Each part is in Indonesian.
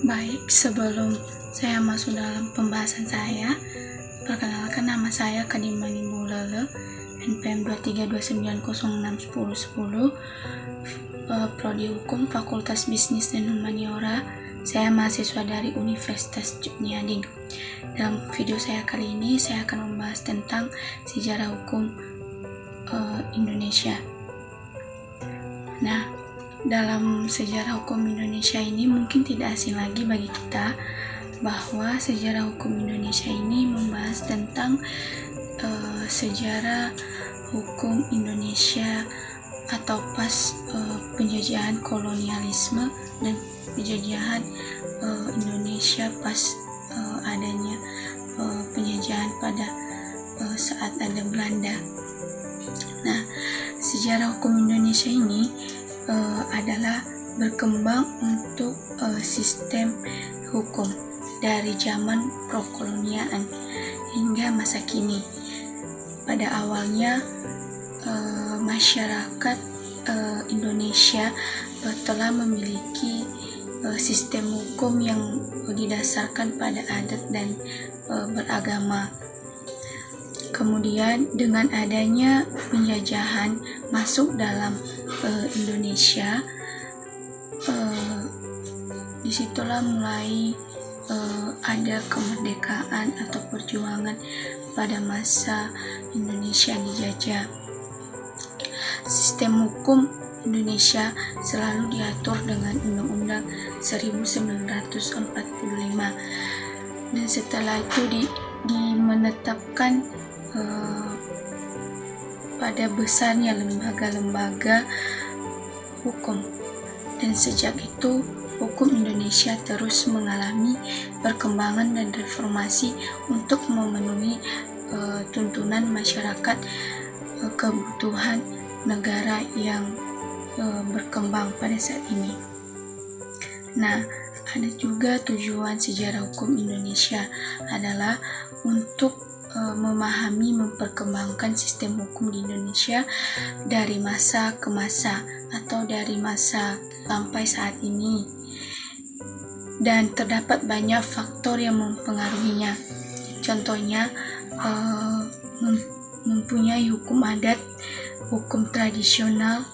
Baik, sebelum saya masuk dalam pembahasan saya, perkenalkan nama saya Kadimani Bulele, NPM 2329061010, Prodi Hukum Fakultas Bisnis dan Humaniora. Saya mahasiswa dari Universitas Cutniading. Dalam video saya kali ini, saya akan membahas tentang sejarah hukum Indonesia. Nah, dalam sejarah hukum Indonesia ini mungkin tidak asing lagi bagi kita bahwa sejarah hukum Indonesia ini membahas tentang sejarah hukum Indonesia atau pas penjajahan kolonialisme dan penjajahan Indonesia pas adanya penjajahan pada saat ada Belanda. Nah, sejarah hukum Indonesia ini adalah berkembang untuk sistem hukum dari zaman prokolonial hingga masa kini. Pada awalnya masyarakat Indonesia telah memiliki sistem hukum yang didasarkan pada adat dan beragama. Kemudian dengan adanya penjajahan masuk dalam Indonesia, disitulah mulai ada kemerdekaan atau perjuangan pada masa Indonesia dijajah. Sistem hukum Indonesia selalu diatur dengan Undang-Undang 1945, dan setelah itu dimenetapkan pada besarnya lembaga-lembaga hukum, dan sejak itu hukum Indonesia terus mengalami perkembangan dan reformasi untuk memenuhi tuntunan masyarakat, kebutuhan negara yang berkembang pada saat ini. Nah, ada juga tujuan sejarah hukum Indonesia adalah untuk memahami, memperkembangkan sistem hukum di Indonesia dari masa ke masa atau dari masa sampai saat ini, dan terdapat banyak faktor yang mempengaruhinya. Contohnya mempunyai hukum adat, hukum tradisional,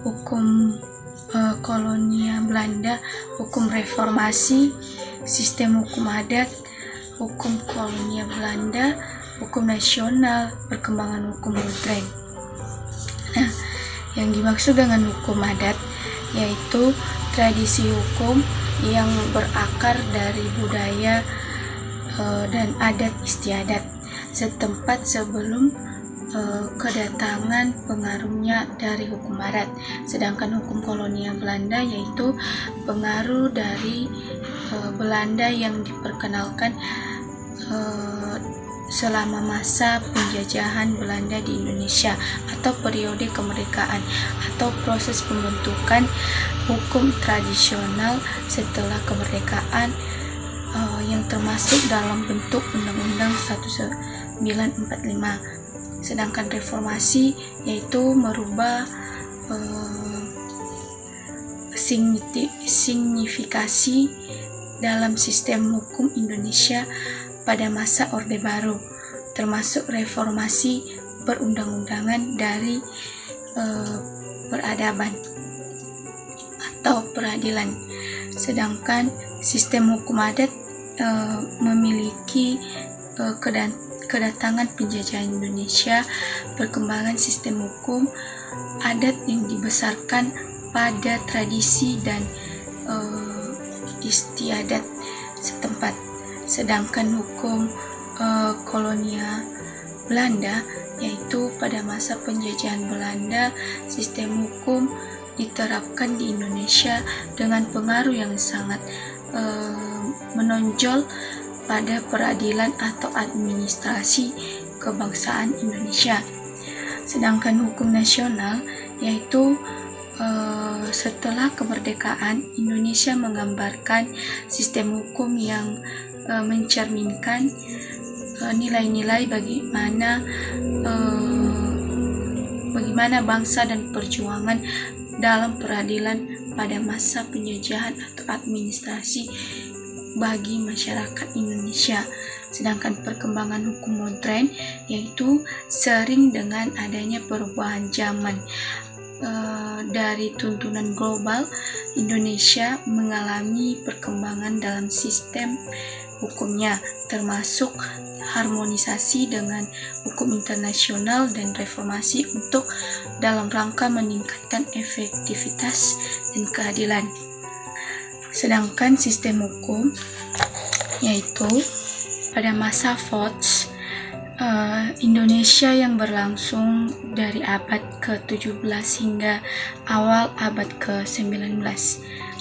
hukum kolonial Belanda, hukum reformasi, sistem hukum adat, hukum kolonial Belanda, hukum nasional, perkembangan hukum modern. Nah, yang dimaksud dengan hukum adat yaitu tradisi hukum yang berakar dari budaya dan adat istiadat setempat sebelum kedatangan pengaruhnya dari hukum barat. Sedangkan hukum kolonial Belanda yaitu pengaruh dari Belanda yang diperkenalkan selama masa penjajahan Belanda di Indonesia atau periode kemerdekaan atau proses pembentukan hukum tradisional setelah kemerdekaan yang termasuk dalam bentuk Undang-Undang 1945. Sedangkan reformasi yaitu merubah signifikasi dalam sistem hukum Indonesia pada masa Orde Baru, termasuk reformasi perundang-undangan dari peradaban atau peradilan. Sedangkan sistem hukum adat memiliki kedatangan penjajahan Indonesia, perkembangan sistem hukum adat yang dibesarkan pada tradisi dan istiadat setempat. Sedangkan hukum kolonial Belanda yaitu pada masa penjajahan Belanda, sistem hukum diterapkan di Indonesia dengan pengaruh yang sangat menonjol pada peradilan atau administrasi kebangsaan Indonesia. Sedangkan hukum nasional yaitu setelah kemerdekaan Indonesia menggambarkan sistem hukum yang mencerminkan nilai-nilai bagaimana bangsa dan perjuangan dalam peradilan pada masa penjajahan atau administrasi bagi masyarakat Indonesia. Sedangkan perkembangan hukum modern yaitu sering dengan adanya perubahan zaman. Dari tuntunan global, Indonesia mengalami perkembangan dalam sistem hukumnya, termasuk harmonisasi dengan hukum internasional dan reformasi untuk dalam rangka meningkatkan efektivitas dan keadilan. Sedangkan sistem hukum yaitu pada masa VOC Indonesia yang berlangsung dari abad ke-17 hingga awal abad ke-19.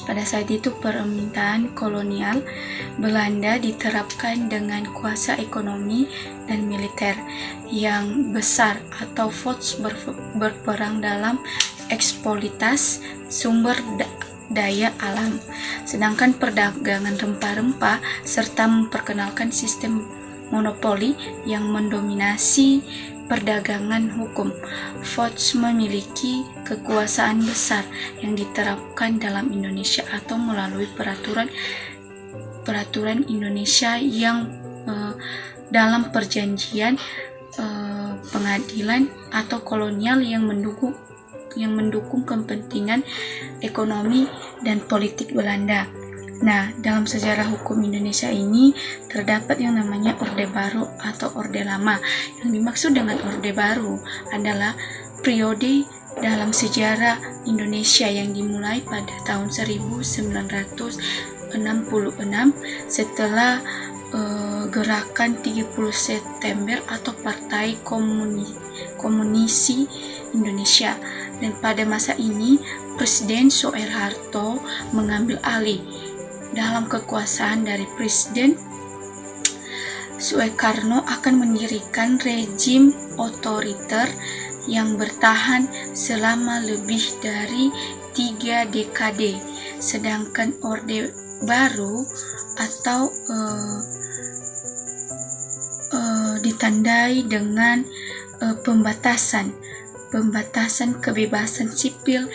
Pada saat itu pemerintahan kolonial Belanda diterapkan dengan kuasa ekonomi dan militer yang besar atau VOC berperang dalam eksploitasi sumber daya alam. Sedangkan perdagangan rempah-rempah serta memperkenalkan sistem monopoli yang mendominasi perdagangan hukum. VOC memiliki kekuasaan besar yang diterapkan dalam Indonesia atau melalui peraturan Indonesia yang dalam perjanjian pengadilan atau kolonial yang mendukung kepentingan ekonomi dan politik Belanda. Nah, dalam sejarah hukum Indonesia ini terdapat yang namanya Orde Baru atau Orde Lama. Yang dimaksud dengan Orde Baru adalah periode dalam sejarah Indonesia yang dimulai pada tahun 1966 setelah gerakan 30 September atau Partai Komunisi Indonesia. Dan pada masa ini Presiden Soeharto mengambil alih dalam kekuasaan dari Presiden Soekarno akan mendirikan rezim otoriter yang bertahan selama lebih dari 3 dekade. Sedangkan Orde Baru atau ditandai dengan pembatasan kebebasan sipil,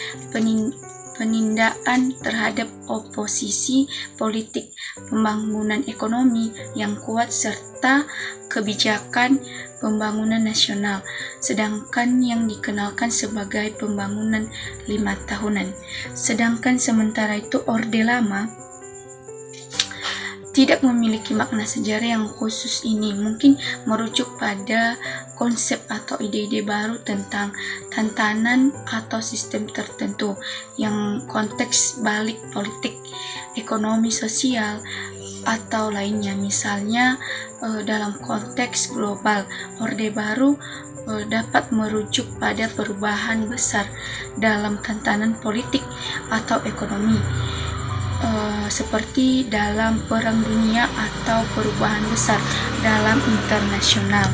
penindakan terhadap oposisi politik, pembangunan ekonomi yang kuat, serta kebijakan pembangunan nasional, sedangkan yang dikenalkan sebagai pembangunan 5 tahunan. Sedangkan sementara itu Orde Lama tidak memiliki makna sejarah yang khusus. Ini mungkin merujuk pada konsep atau ide-ide baru tentang tantangan atau sistem tertentu yang konteks balik politik, ekonomi, sosial, atau lainnya. Misalnya dalam konteks global, Orde Baru dapat merujuk pada perubahan besar dalam tantangan politik atau ekonomi, seperti dalam Perang Dunia atau perubahan besar dalam internasional.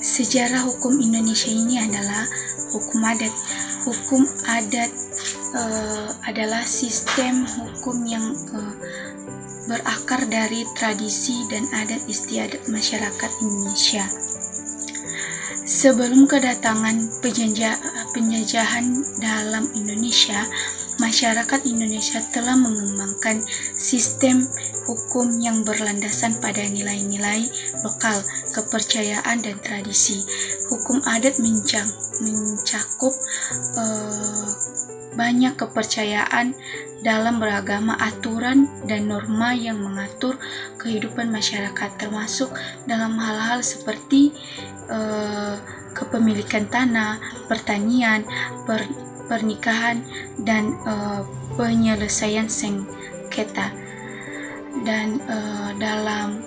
Sejarah hukum Indonesia ini adalah hukum adat. Hukum adat adalah sistem hukum yang berakar dari tradisi dan adat istiadat masyarakat Indonesia. Sebelum kedatangan penjajahan dalam Indonesia, masyarakat Indonesia telah mengembangkan sistem hukum yang berlandasan pada nilai-nilai lokal, kepercayaan, dan tradisi. Hukum adat mencakup banyak kepercayaan dalam beragama, aturan dan norma yang mengatur kehidupan masyarakat, termasuk dalam hal-hal seperti kepemilikan tanah, pertanian, pernikahan, dan penyelesaian sengketa. Dan dalam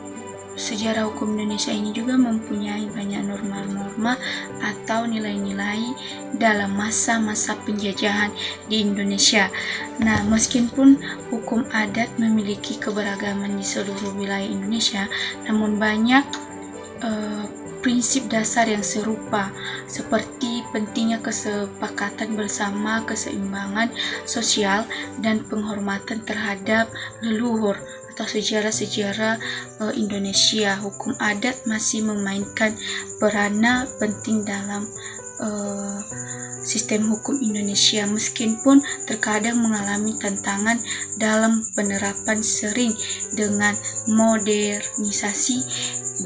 sejarah hukum Indonesia ini juga mempunyai banyak norma-norma atau nilai-nilai dalam masa-masa penjajahan di Indonesia. Nah, meskipun hukum adat memiliki keberagaman di seluruh wilayah Indonesia, namun banyak prinsip dasar yang serupa, seperti pentingnya kesepakatan bersama, keseimbangan sosial, dan penghormatan terhadap leluhur atau sejarah-sejarah Indonesia. Hukum adat masih memainkan peranan penting dalam sistem hukum Indonesia, meskipun terkadang mengalami tantangan dalam penerapan sering dengan modernisasi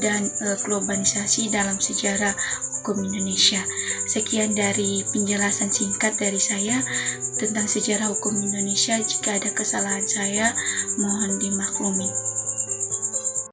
dan globalisasi dalam sejarah hukum Indonesia. Sekian dari penjelasan singkat dari saya tentang sejarah hukum Indonesia. Jika ada kesalahan saya, mohon dimaklumi.